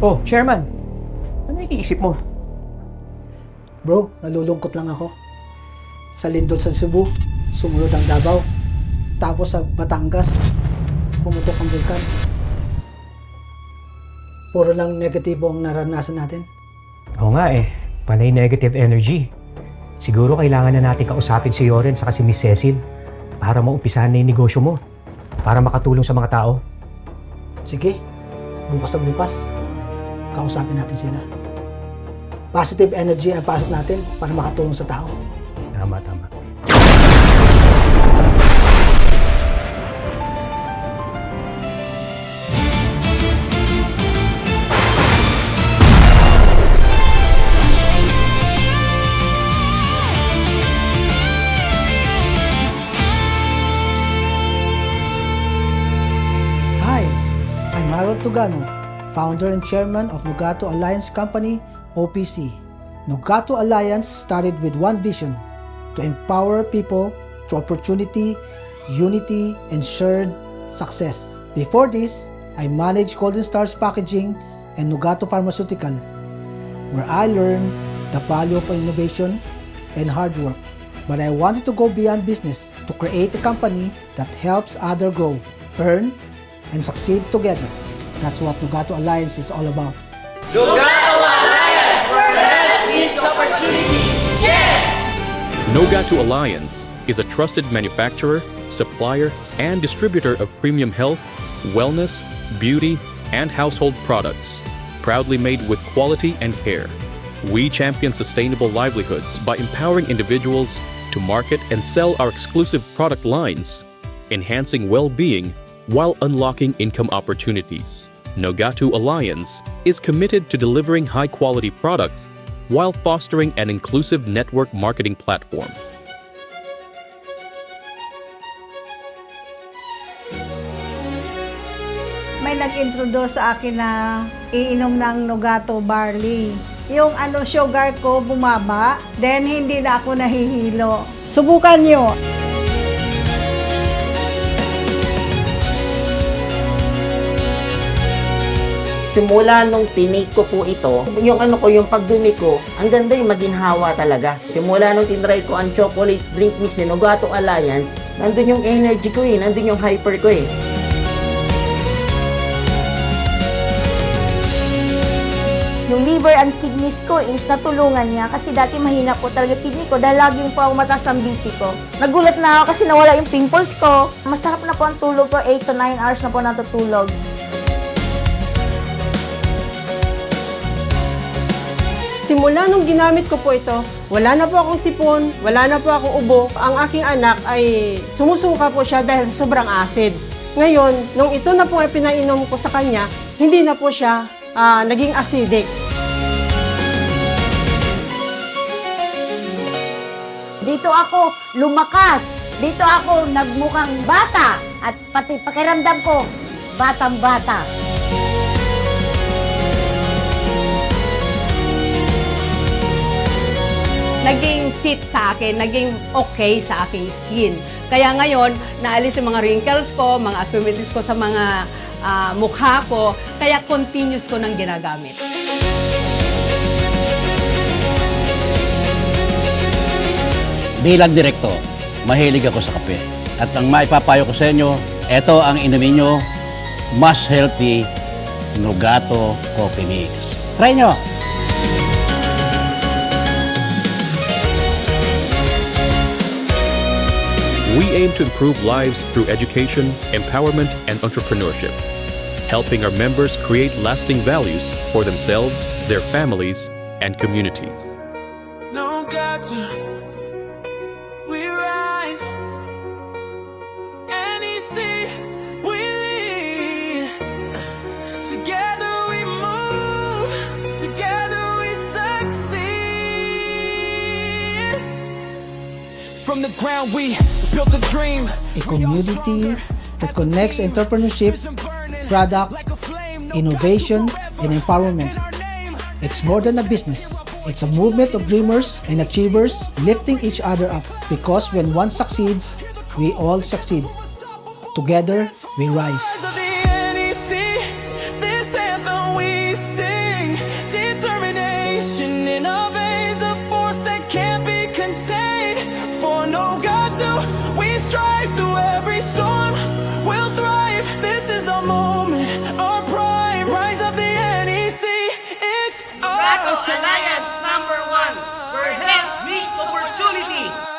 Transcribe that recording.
Oh, Chairman, ano iniisip mo? Bro, nalulungkot lang ako. Sa lindol sa Cebu, sumunod ang Davao. Tapos sa Batangas, pumutok ang bulkan. Puro lang negatibo ang naranasan natin. Oo nga eh, panay negative energy. Siguro kailangan na natin kausapin si Yoren saka si Miss Cecil para maumpisahan na yung negosyo mo. Para makatulong sa mga tao. Sige, bukas na bukas, kausapin natin sila. Positive energy ang pasok natin para makatulong sa tao. Tama, tama. Hi, I'm Harold Tugano, founder and chairman of Nugato Alliance Company, OPC. Nugato Alliance started with one vision, to empower people through opportunity, unity, and shared success. Before this, I managed Golden Stars Packaging and Nugato Pharmaceutical, where I learned the value of innovation and hard work. But I wanted to go beyond business to create a company that helps others grow, earn, and succeed together. That's what Nugato Alliance is all about. Nugato Alliance for health meets opportunity. Yes! Nogato Alliance is a trusted manufacturer, supplier, and distributor of premium health, wellness, beauty, and household products, proudly made with quality and care. We champion sustainable livelihoods by empowering individuals to market and sell our exclusive product lines, enhancing well-being while unlocking income opportunities. Nogato Alliance is committed to delivering high-quality products while fostering an inclusive network marketing platform. May nag-introduce sa akin na iinom ng Nugato Barley. Yung sugar ko bumaba, then hindi na ako nahihilo. Subukan nyo! Simula nung tinake ko po ito, yung yung pagdumi ko, ang ganda yung maginhawa talaga. Simula nung tinry ko ang chocolate drink mix ni Nugato Alliance, nandun yung energy ko nandun yung hyper ko Yung liver and kidneys ko is natulungan niya kasi dati mahina po talaga kidney ko dahil laging po mataas ang BP ko. Nagulat na ako kasi nawala yung pimples ko. Masarap na po ang tulog ko, 8 to 9 hours na po natutulog. Simula nung ginamit ko po ito, wala na po akong sipon, wala na po akong ubo. Ang aking anak ay sumusuka po siya dahil sa sobrang acid. Ngayon, nung ito na po ay pinainom ko sa kanya, hindi na po siya naging acidic. Dito ako lumakas. Dito ako nagmukhang bata. At pati pakiramdam ko, batang-bata. Naging fit sa akin, naging okay sa aking skin. Kaya ngayon, naalis yung mga wrinkles ko, mga accumulates ko sa mga mukha ko, kaya continuous ko nang ginagamit. Bilang direktor, mahilig ako sa kape. At ang maipapayo ko sa inyo, ito ang inumin nyo, mas healthy Nugato Coffee Mix. Try nyo! We aim to improve lives through education, empowerment, and entrepreneurship, helping our members create lasting values for themselves, their families, and communities. Nugato, we rise, and each day we lead. Together we move, together we succeed. From the ground we built a dream. A community that connects entrepreneurship, product, innovation, and empowerment. It's more than a business. It's a movement of dreamers and achievers lifting each other up. Because when one succeeds, we all succeed. Together, we rise. This anthem we sing. opportunity